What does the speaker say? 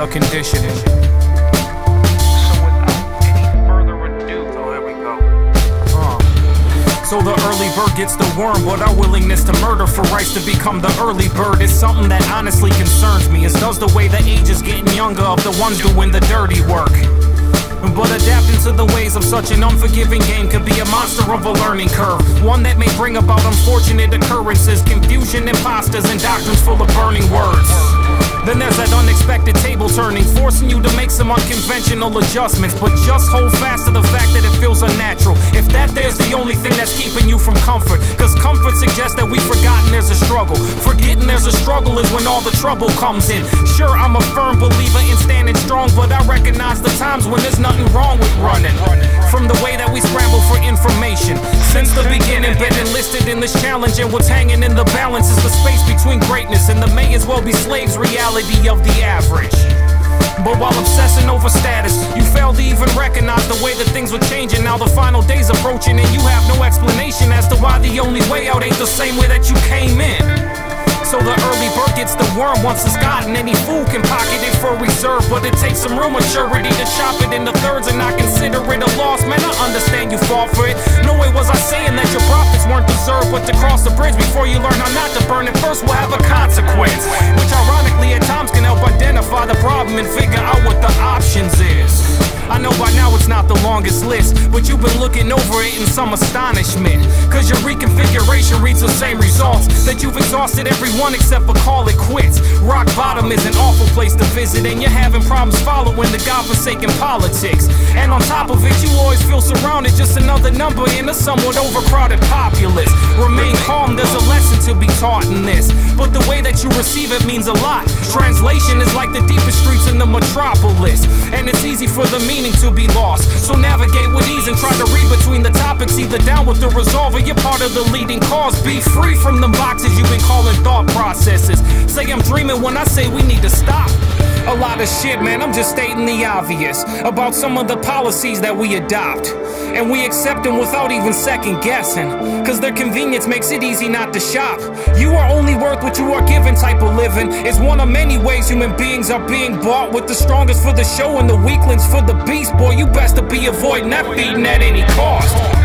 the conditioning. So the early bird gets the worm, but our willingness to murder for rights to become the early bird is something that honestly concerns me, as does the way the age is getting younger of the ones doing the dirty work. But adapting to the ways of such an unforgiving game could be a monster of a learning curve, one that may bring about unfortunate occurrences, confusion, imposters, and doctrines full of burning words. Then there's that unexpected table turning, forcing you to make some unconventional adjustments, but just hold fast to the fact that it feels unnatural, if that there's the only thing that's keeping you from comfort. Cause comfort suggests that we've forgotten there's a struggle. Forgetting there's a struggle is when all the trouble comes in. Sure, I'm a firm believer in standing strong, but I recognize the times when there's nothing wrong with running from the way that we scramble for information. Since the beginning, been enlisted in this challenge, and what's hanging in the balance is the space between greatness and the may as well be slaves reality of the average. But while obsessing over status, you fail to even recognize the way that things were changing. Now the final day's approaching, and you have no explanation as to why the only way out ain't the same way that you came in. So the early bird gets the worm once it's gotten. Any fool can pocket it for reserve, but it takes some real maturity to chop it into thirds and not consider it a loss. Man, I understand you fought for it. No way was I saying that your profits weren't deserved, but to cross the bridge before you learn how not to burn it first will have a consequence, which ironically at times can help identify the problem and figure out what the options is. I know by now it's not the longest list, but you've been looking over it in some astonishment, cause your reconfiguration reads the same results, that you've exhausted everyone except for call it quits. Rock bottom is an awful place to visit, and you're having problems following the godforsaken politics. And on top of it, you always feel surrounded, just another number in a somewhat overcrowded populace. Remain calm, there's a lesson to be taught in this, but the way that you receive it means a lot. Translation is like the deepest streets in the metropolis, and it's easy for the meaning to be lost. So navigate with ease and try to read between the topics, either down with the resolve or you're part of the leading cause. Be free from the boxes you've been calling thought processes. Say I'm dreaming when I say we need to stop a lot of shit, man. I'm just stating the obvious about some of the policies that we adopt, and we accept them without even second guessing, cause their convenience makes it easy not to shop. You are only worth what you are given type of living is one of many ways human beings are being bought, with the strongest for the show and the weaklings for the beast. Boy, you best to be avoiding that beating at any cost.